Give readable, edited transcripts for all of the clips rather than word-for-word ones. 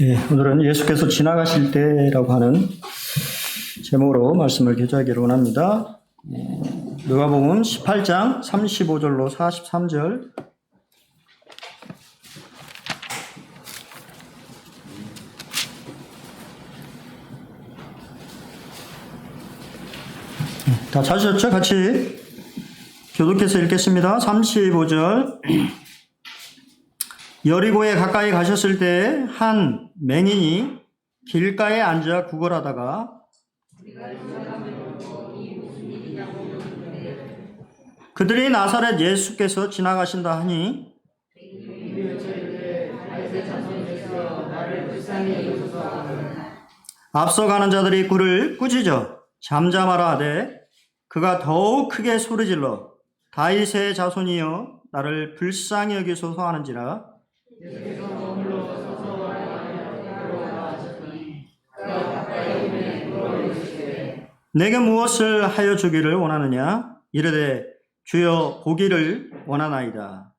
예, 오늘은 예수께서 지나가실 때라고 하는 제목으로 말씀을 교제하기를 원합니다. 누가복음 18장 35절로 43절. 다 찾으셨죠? 같이 교독해서 읽겠습니다. 35절. 여리고에 가까이 가셨을 때 한 맹인이 길가에 앉아 구걸하다가 그들이 나사렛 예수께서 지나가신다 하니 앞서가는 자들이 그를 꾸짖어 잠잠하라 하되 그가 더욱 크게 소리질러 다윗의 자손이여 나를 불쌍히 여기소서 하는지라. 내게 무엇을 하여 주기를 원하느냐? 이르되 주여 보기를 원하나이다.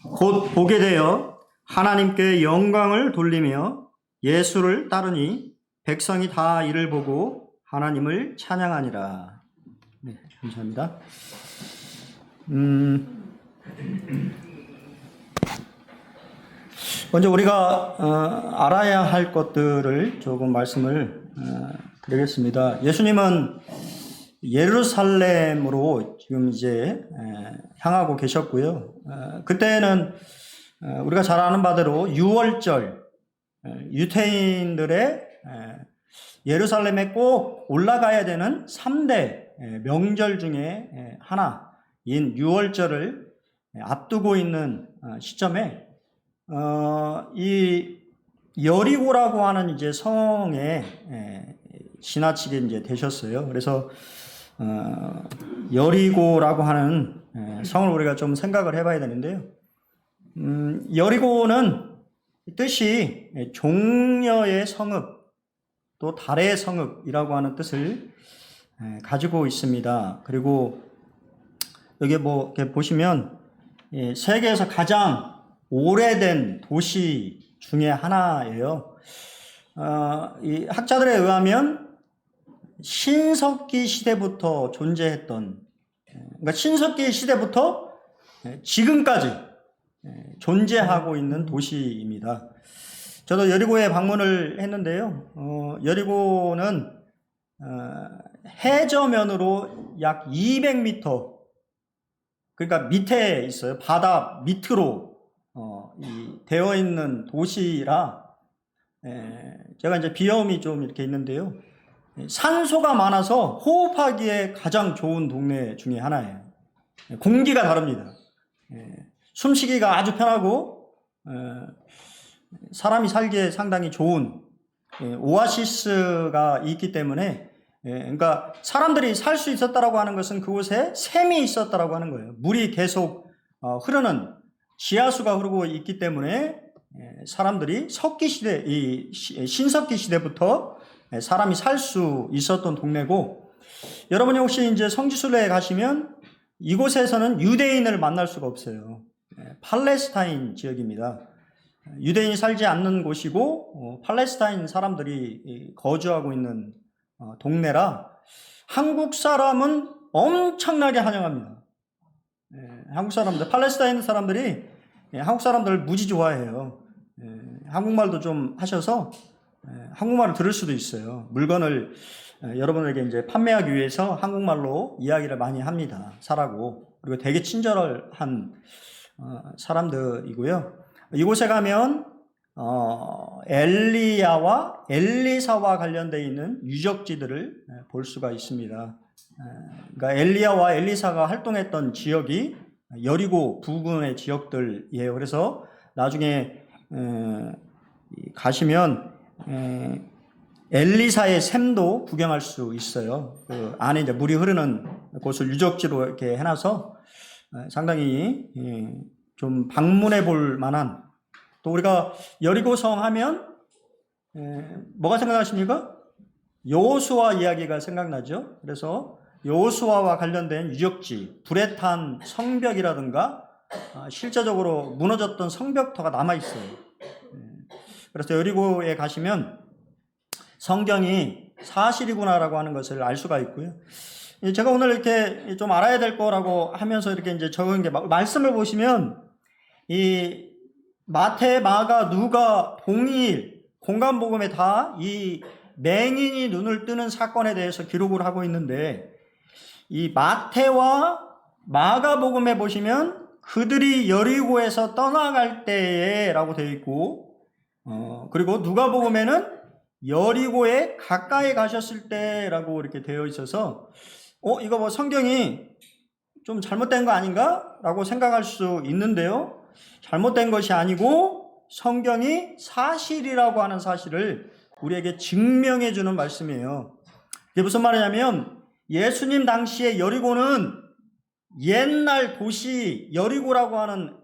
곧 보게 되어 하나님께 영광을 돌리며 예수를 따르니 백성이 다 이를 보고 하나님을 찬양하니라. 네, 감사합니다. 먼저 우리가 알아야 할 것들을 조금 말씀을 드리겠습니다. 예수님은 예루살렘으로 지금 이제 향하고 계셨고요. 그때는 우리가 잘 아는 바대로 유월절, 유대인들의 예루살렘에 꼭 올라가야 되는 3대 명절 중에 하나인 유월절을 앞두고 있는 시점에 이 여리고라고 하는 이제 성에 지나치게 이제 되셨어요. 그래서 여리고라고 하는 성을 우리가 좀 생각을 해봐야 되는데요. 여리고는 뜻이 종려의 성읍 또 달의 성읍이라고 하는 뜻을 가지고 있습니다. 그리고 여기 뭐 이렇게 보시면 세계에서 가장 오래된 도시 중에 하나예요. 이 학자들에 의하면 신석기 시대부터 존재했던, 그러니까 신석기 시대부터 지금까지 존재하고 있는 도시입니다. 저도 여리고에 방문을 했는데요. 여리고는 해저면으로 약 200m, 그러니까 밑에 있어요. 바다 밑으로 되어 있는 도시라 제가 이제 비염이 좀 이렇게 있는데요. 산소가 많아서 호흡하기에 가장 좋은 동네 중에 하나예요. 공기가 다릅니다. 숨쉬기가 아주 편하고 사람이 살기에 상당히 좋은 오아시스가 있기 때문에 그러니까 사람들이 살 수 있었다라고 하는 것은 그곳에 샘이 있었다라고 하는 거예요. 물이 계속 흐르는 지하수가 흐르고 있기 때문에 사람들이 석기 시대, 이 신석기 시대부터 사람이 살 수 있었던 동네고, 여러분이 혹시 이제 성지순례에 가시면 이곳에서는 유대인을 만날 수가 없어요. 팔레스타인 지역입니다. 유대인이 살지 않는 곳이고 팔레스타인 사람들이 거주하고 있는 동네라 한국 사람은 엄청나게 환영합니다. 한국 사람들, 팔레스타인 사람들이 한국 사람들을 무지 좋아해요. 한국말도 좀 하셔서 한국말을 들을 수도 있어요. 물건을 여러분에게 이제 판매하기 위해서 한국말로 이야기를 많이 합니다. 사라고. 그리고 되게 친절한 사람들이고요. 이곳에 가면 엘리야와 엘리사와 관련되어 있는 유적지들을 볼 수가 있습니다. 그러니까 엘리야와 엘리사가 활동했던 지역이 여리고 부근의 지역들이에요. 그래서 나중에 가시면 엘리사의 샘도 구경할 수 있어요. 그 안에 이제 물이 흐르는 곳을 유적지로 이렇게 해놔서 상당히 좀 방문해 볼 만한, 또 우리가 여리고성 하면 뭐가 생각나십니까? 여호수아 이야기가 생각나죠. 그래서 여호수아와 관련된 유적지, 불에 탄 성벽이라든가 실제적으로 무너졌던 성벽터가 남아있어요. 그래서 여리고에 가시면 성경이 사실이구나라고 하는 것을 알 수가 있고요. 제가 오늘 이렇게 좀 알아야 될 거라고 하면서 이렇게 이제 적은 게 말씀을 보시면 이 마태, 마가, 누가, 동일 공간복음에 다 이 맹인이 눈을 뜨는 사건에 대해서 기록을 하고 있는데 이 마태와 마가복음에 보시면 그들이 여리고에서 떠나갈 때에 라고 되어 있고 그리고 누가복음에는 여리고에 가까이 가셨을 때라고 이렇게 되어 있어서 이거 뭐 성경이 좀 잘못된 거 아닌가? 라고 생각할 수 있는데요. 잘못된 것이 아니고 성경이 사실이라고 하는 사실을 우리에게 증명해 주는 말씀이에요. 이게 무슨 말이냐면 예수님 당시에 여리고는 옛날 도시 여리고라고 하는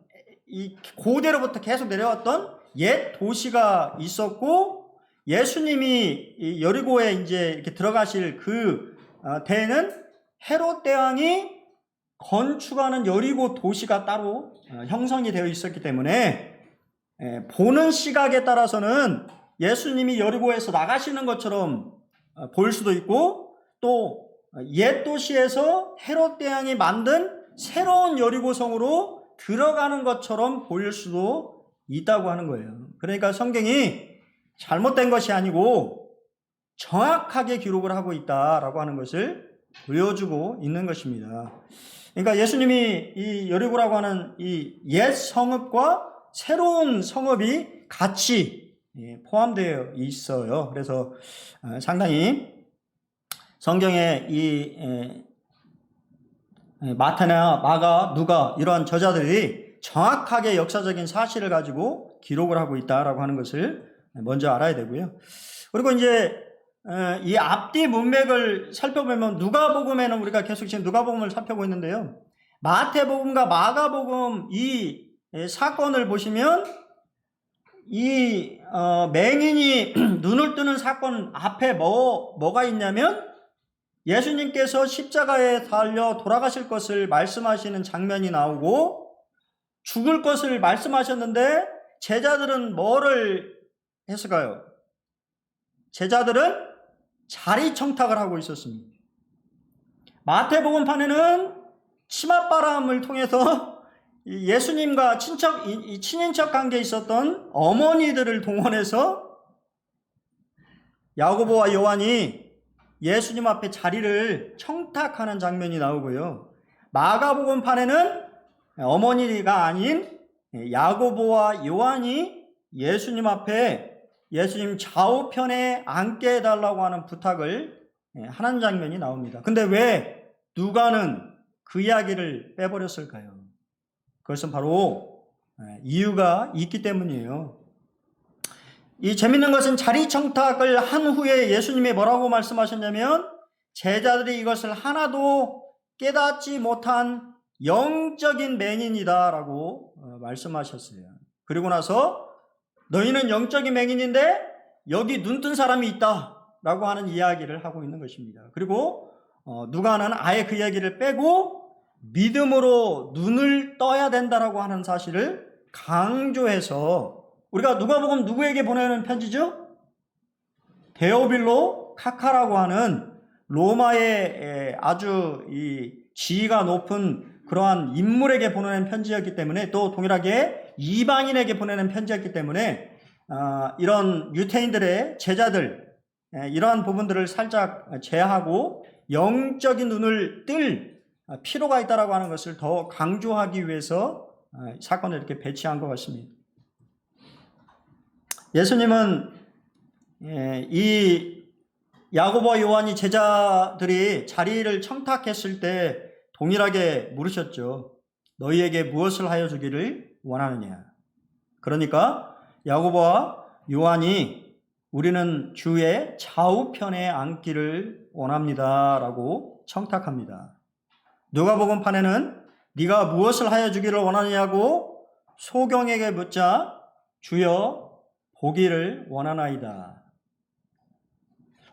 이 고대로부터 계속 내려왔던 옛 도시가 있었고 예수님이 이 여리고에 이제 이렇게 들어가실 그 때에는 헤롯 대왕이 건축하는 여리고 도시가 따로 형성이 되어 있었기 때문에 보는 시각에 따라서는 예수님이 여리고에서 나가시는 것처럼 보일 수도 있고 또 옛 도시에서 헤롯 대왕이 만든 새로운 여리고성으로 들어가는 것처럼 보일 수도 있다고 하는 거예요. 그러니까 성경이 잘못된 것이 아니고 정확하게 기록을 하고 있다라고 하는 것을 보여주고 있는 것입니다. 그러니까 예수님이 이 여리고라고 하는 이 옛 성읍과 새로운 성읍이 같이 포함되어 있어요. 그래서 상당히 성경에 이 마태나 마가, 누가 이러한 저자들이 정확하게 역사적인 사실을 가지고 기록을 하고 있다라고 하는 것을 먼저 알아야 되고요. 그리고 이제 이 앞뒤 문맥을 살펴보면 누가복음에는 우리가 계속 지금 누가복음을 살펴보고 있는데요. 마태복음과 마가복음 이 사건을 보시면 이 맹인이 눈을 뜨는 사건 앞에 뭐가 있냐면 예수님께서 십자가에 달려 돌아가실 것을 말씀하시는 장면이 나오고 죽을 것을 말씀하셨는데 제자들은 뭐를 했을까요? 제자들은 자리 청탁을 하고 있었습니다. 마태복음판에는 치맛바람을 통해서 예수님과 친인척 관계에 있었던 어머니들을 동원해서 야고보와 요한이 예수님 앞에 자리를 청탁하는 장면이 나오고요. 마가복음판에는 어머니가 아닌 야고보와 요한이 예수님 앞에 예수님 좌우편에 앉게 해달라고 하는 부탁을 하는 장면이 나옵니다. 근데 왜 누가는 그 이야기를 빼버렸을까요? 그것은 바로 이유가 있기 때문이에요. 이 재밌는 것은 자리 청탁을 한 후에 예수님이 뭐라고 말씀하셨냐면 제자들이 이것을 하나도 깨닫지 못한 영적인 맹인이다라고 말씀하셨어요. 그리고 나서 너희는 영적인 맹인인데 여기 눈뜬 사람이 있다라고 하는 이야기를 하고 있는 것입니다. 그리고 누가는 아예 그 이야기를 빼고 믿음으로 눈을 떠야 된다라고 하는 사실을 강조해서 우리가 누가복음 누구에게 보내는 편지죠? 데오빌로 카카라고 하는 로마의 아주 이 지위가 높은 그러한 인물에게 보내는 편지였기 때문에 또 동일하게 이방인에게 보내는 편지였기 때문에 이런 유태인들의 제자들 이러한 부분들을 살짝 제하고 영적인 눈을 뜰 필요가 있다라고 하는 것을 더 강조하기 위해서 사건을 이렇게 배치한 것 같습니다. 예수님은 이 야고보와 요한이 제자들이 자리를 청탁했을 때 동일하게 물으셨죠. 너희에게 무엇을 하여 주기를 원하느냐. 그러니까 야고보와 요한이 우리는 주의 좌우편에 앉기를 원합니다 라고 청탁합니다. 누가복음판에는 네가 무엇을 하여 주기를 원하느냐고 소경에게 묻자 주여 보기를 원하나이다.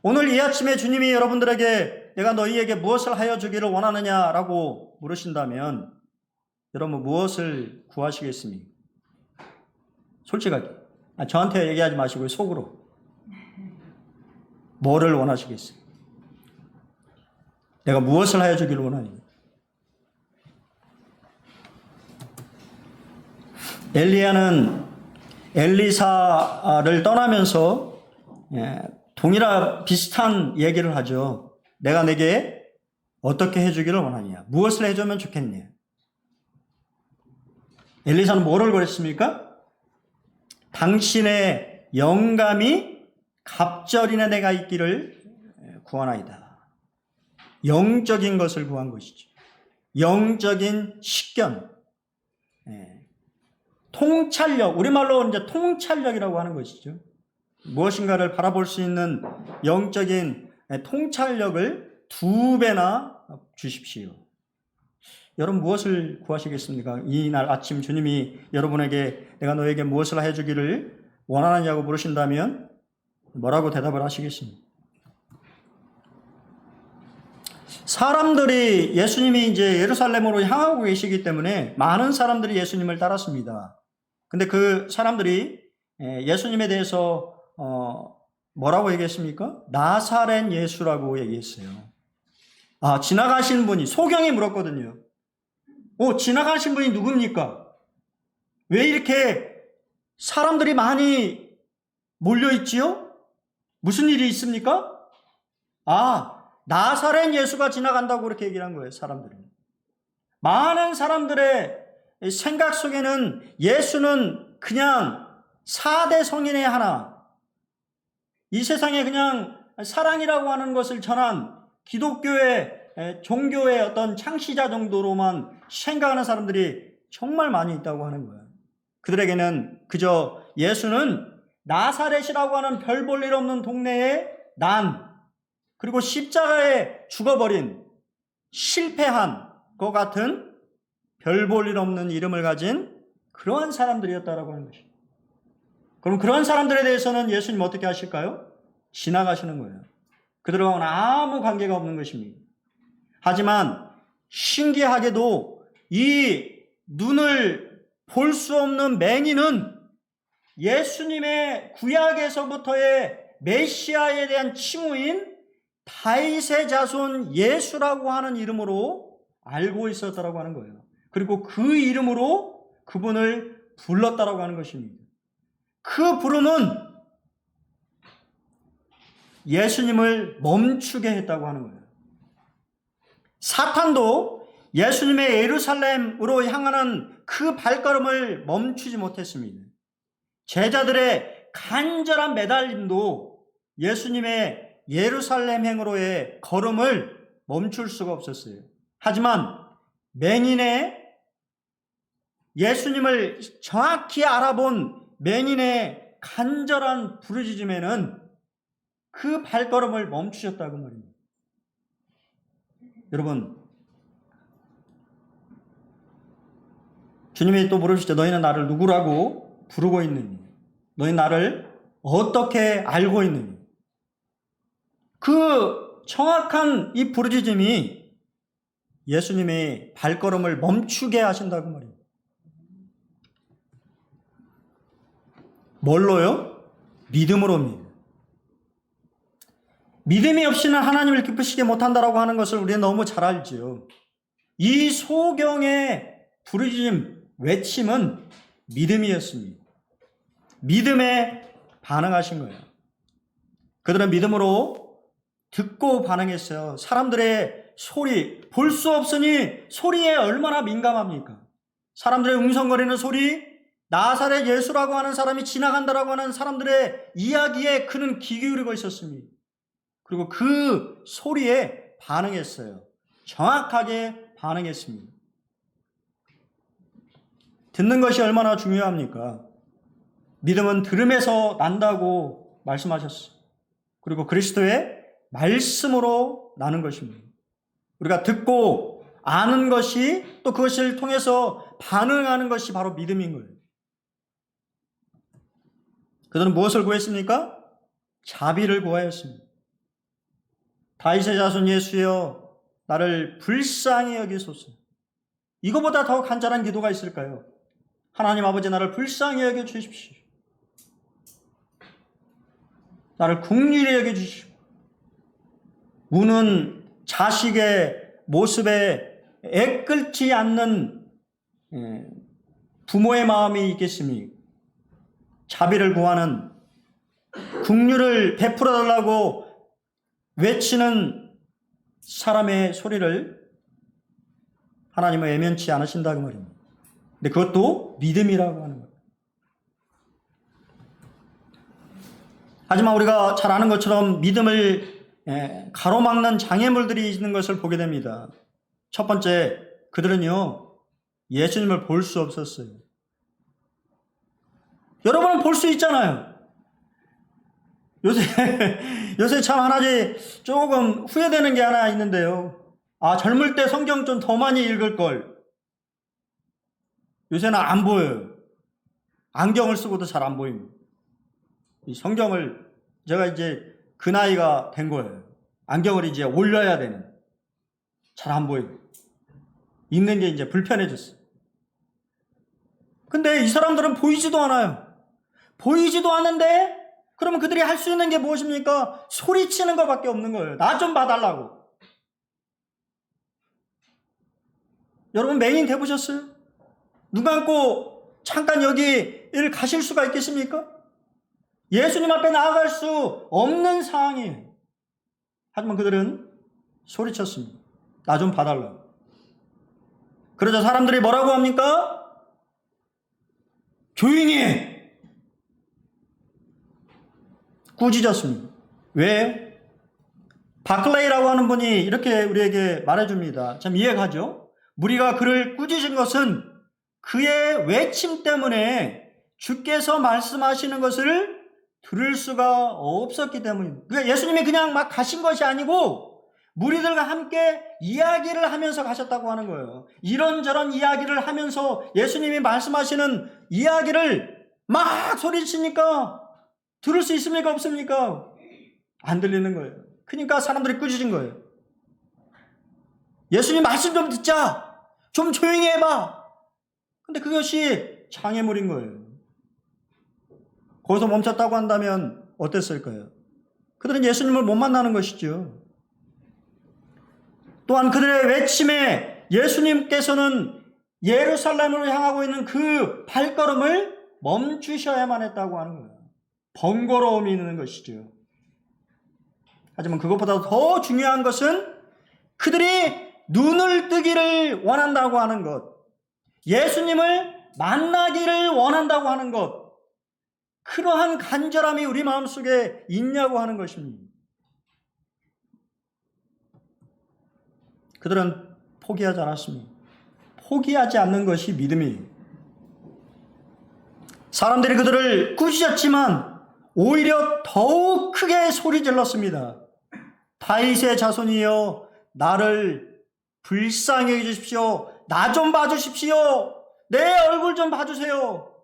오늘 이 아침에 주님이 여러분들에게 내가 너희에게 무엇을 하여 주기를 원하느냐라고 물으신다면 여러분 무엇을 구하시겠습니까? 솔직하게. 저한테 얘기하지 마시고 속으로. 뭐를 원하시겠어요? 내가 무엇을 하여 주기를 원하니? 엘리야는 엘리사를 떠나면서 비슷한 얘기를 하죠. 내가 내게 어떻게 해주기를 원하냐? 무엇을 해주면 좋겠냐? 엘리사는 뭐를 그랬습니까? 당신의 영감이 갑절이나 내가 있기를 구하나이다. 영적인 것을 구한 것이죠. 영적인 식견, 통찰력, 우리말로 이제 통찰력이라고 하는 것이죠. 무엇인가를 바라볼 수 있는 영적인 통찰력을 2배나 주십시오. 여러분 무엇을 구하시겠습니까? 이날 아침 주님이 여러분에게 내가 너에게 무엇을 해주기를 원하느냐고 물으신다면 뭐라고 대답을 하시겠습니까? 사람들이 예수님이 이제 예루살렘으로 향하고 계시기 때문에 많은 사람들이 예수님을 따랐습니다. 근데 그 사람들이 예수님에 대해서 뭐라고 얘기했습니까? 나사렛 예수라고 얘기했어요. 지나가신 분이, 소경이 물었거든요. 지나가신 분이 누굽니까? 왜 이렇게 사람들이 많이 몰려있지요? 무슨 일이 있습니까? 나사렛 예수가 지나간다고 그렇게 얘기를 한 거예요, 사람들이. 많은 사람들의 생각 속에는 예수는 그냥 4대 성인의 하나, 이 세상에 그냥 사랑이라고 하는 것을 전한 기독교의 종교의 어떤 창시자 정도로만 생각하는 사람들이 정말 많이 있다고 하는 거예요. 그들에게는 그저 예수는 나사렛이라고 하는 별 볼 일 없는 동네의 그리고 십자가에 죽어버린 실패한 것 같은 별 볼 일 없는 이름을 가진 그러한 사람들이었다라고 하는 것입니다. 그럼 그런 사람들에 대해서는 예수님 어떻게 하실까요? 지나가시는 거예요. 그들하고는 아무 관계가 없는 것입니다. 하지만 신기하게도 이 눈을 볼 수 없는 맹인은 예수님의 구약에서부터의 메시아에 대한 칭후인 다윗의 자손 예수라고 하는 이름으로 알고 있었다라고 하는 거예요. 그리고 그 이름으로 그분을 불렀다라고 하는 것입니다. 그 부름은 예수님을 멈추게 했다고 하는 거예요. 사탄도 예수님의 예루살렘으로 향하는 그 발걸음을 멈추지 못했습니다. 제자들의 간절한 매달림도 예수님의 예루살렘 행으로의 걸음을 멈출 수가 없었어요. 하지만 맹인의 예수님을 정확히 알아본 맹인의 간절한 부르짖음에는 그 발걸음을 멈추셨다고 말입니다. 여러분, 주님이 또 물으시죠. 너희는 나를 누구라고 부르고 있느니? 너희 나를 어떻게 알고 있느니? 그 정확한 이 부르짖음이 예수님의 발걸음을 멈추게 하신다고 말입니다. 뭘로요? 믿음으로입니다. 믿음이 없이는 하나님을 기쁘시게 못한다라고 하는 것을 우리는 너무 잘 알지요. 이 소경의 부르짖음, 외침은 믿음이었습니다. 믿음에 반응하신 거예요. 그들은 믿음으로 듣고 반응했어요. 사람들의 소리, 볼 수 없으니 소리에 얼마나 민감합니까? 사람들의 웅성거리는 소리, 나사렛 예수라고 하는 사람이 지나간다라고 하는 사람들의 이야기에 그는 귀 기울이고 있었습니다. 그리고 그 소리에 반응했어요. 정확하게 반응했습니다. 듣는 것이 얼마나 중요합니까? 믿음은 들음에서 난다고 말씀하셨어요. 그리고 그리스도의 말씀으로 나는 것입니다. 우리가 듣고 아는 것이 또 그것을 통해서 반응하는 것이 바로 믿음인 거예요. 그들은 무엇을 구했습니까? 자비를 구하였습니다. 다윗의 자손 예수여 나를 불쌍히 여기소서. 이거보다 더 간절한 기도가 있을까요? 하나님 아버지, 나를 불쌍히 여겨 주십시오. 나를 긍휼히 여겨 주십시오. 우는 자식의 모습에 애끓지 않는 부모의 마음이 있겠습니까? 자비를 구하는, 긍휼을 베풀어 달라고 외치는 사람의 소리를 하나님은 애면치 않으신다 그 말입니다. 근데 그것도 믿음이라고 하는 거예요. 하지만 우리가 잘 아는 것처럼 믿음을 가로막는 장애물들이 있는 것을 보게 됩니다. 첫 번째, 그들은요, 예수님을 볼 수 없었어요. 여러분은 볼 수 있잖아요. 요새 참 하나지 조금 후회되는 게 하나 있는데요. 젊을 때 성경 좀 더 많이 읽을 걸. 요새는 안 보여요. 안경을 쓰고도 잘 안 보입니다. 이 성경을 제가 이제 그 나이가 된 거예요. 안경을 이제 올려야 되는. 잘 안 보여요. 읽는 게 이제 불편해졌어요. 근데 이 사람들은 보이지도 않아요. 보이지도 않는데 그러면 그들이 할 수 있는 게 무엇입니까? 소리치는 것밖에 없는 거예요. 나 좀 봐달라고. 여러분 맹인 돼보셨어요? 눈 감고 잠깐 여기를 가실 수가 있겠습니까? 예수님 앞에 나아갈 수 없는 상황이에요. 하지만 그들은 소리쳤습니다. 나 좀 봐달라고. 그러자 사람들이 뭐라고 합니까? 조용히 해! 꾸짖었습니다. 왜? 바클레이라고 하는 분이 이렇게 우리에게 말해줍니다. 참 이해가죠? 무리가 그를 꾸짖은 것은 그의 외침 때문에 주께서 말씀하시는 것을 들을 수가 없었기 때문입니다. 그러니까 예수님이 그냥 막 가신 것이 아니고 무리들과 함께 이야기를 하면서 가셨다고 하는 거예요. 이런저런 이야기를 하면서 예수님이 말씀하시는 이야기를 막 소리치니까 들을 수 있습니까? 없습니까? 안 들리는 거예요. 그러니까 사람들이 꾸짖은 거예요. 예수님 말씀 좀 듣자. 좀 조용히 해봐. 근데 그것이 장애물인 거예요. 거기서 멈췄다고 한다면 어땠을까요? 그들은 예수님을 못 만나는 것이죠. 또한 그들의 외침에 예수님께서는 예루살렘으로 향하고 있는 그 발걸음을 멈추셔야만 했다고 하는 거예요. 번거로움이 있는 것이죠. 하지만 그것보다 더 중요한 것은 그들이 눈을 뜨기를 원한다고 하는 것, 예수님을 만나기를 원한다고 하는 것, 그러한 간절함이 우리 마음속에 있냐고 하는 것입니다. 그들은 포기하지 않았습니다. 포기하지 않는 것이 믿음이에요. 사람들이 그들을 꾸짖었지만 오히려 더욱 크게 소리 질렀습니다. 다윗의 자손이여 나를 불쌍히 여겨주십시오. 나 좀 봐주십시오. 내 얼굴 좀 봐주세요.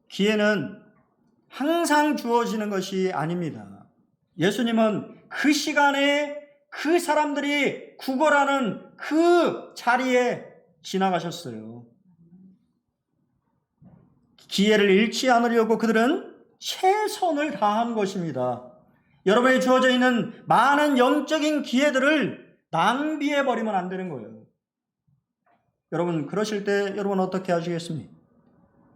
기회는 항상 주어지는 것이 아닙니다. 예수님은 그 시간에 그 사람들이 구걸하는 그 자리에 지나가셨어요. 기회를 잃지 않으려고 그들은 최선을 다한 것입니다. 여러분이 주어져 있는 많은 영적인 기회들을 낭비해버리면 안 되는 거예요. 여러분 그러실 때 여러분 어떻게 하시겠습니까?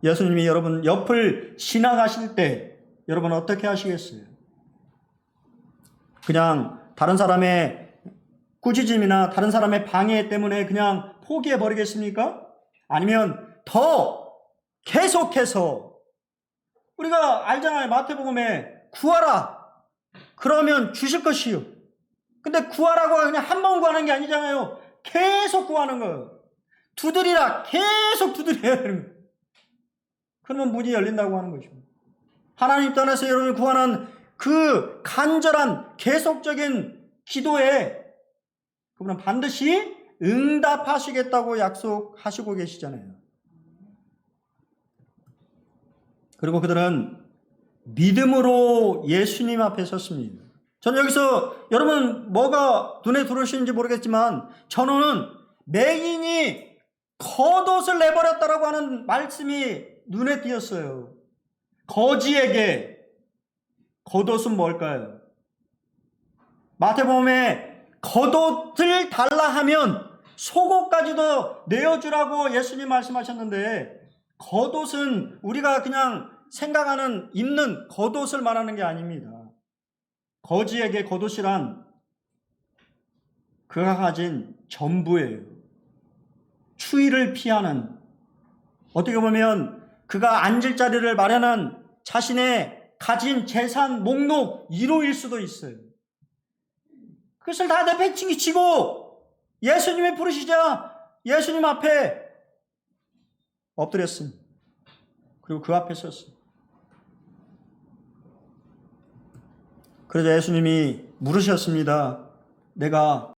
예수님이 여러분 옆을 지나가실 때 여러분 어떻게 하시겠어요? 그냥 다른 사람의 꾸짖음이나 다른 사람의 방해 때문에 그냥 포기해 버리겠습니까? 아니면 더 계속해서 우리가 알잖아요. 마태복음에 구하라 그러면 주실 것이요. 근데 구하라고 그냥 한 번 구하는 게 아니잖아요. 계속 구하는 거예요. 두드리라 계속 두드려야 되는 거예요. 그러면 문이 열린다고 하는 것입니다. 하나님 떠나서 여러분이 구하는 그 간절한 계속적인 기도에 그분은 반드시 응답하시겠다고 약속하시고 계시잖아요. 그리고 그들은 믿음으로 예수님 앞에 섰습니다. 저는 여기서 여러분 뭐가 눈에 들어오시는지 모르겠지만 저는 맹인이 겉옷을 내버렸다라고 하는 말씀이 눈에 띄었어요. 거지에게 겉옷은 뭘까요? 마태복음에 겉옷을 달라 하면 속옷까지도 내어주라고 예수님 말씀하셨는데, 겉옷은 우리가 그냥 생각하는 입는 겉옷을 말하는 게 아닙니다. 거지에게 겉옷이란 그가 가진 전부예요. 추위를 피하는, 어떻게 보면 그가 앉을 자리를 마련한 자신의 가진 재산 목록 1호일 수도 있어요. 그것을 다 내팽개치고 예수님이 부르시자 예수님 앞에 엎드렸습니다. 그리고 그 앞에 섰습니다. 그러자 예수님이 물으셨습니다. 내가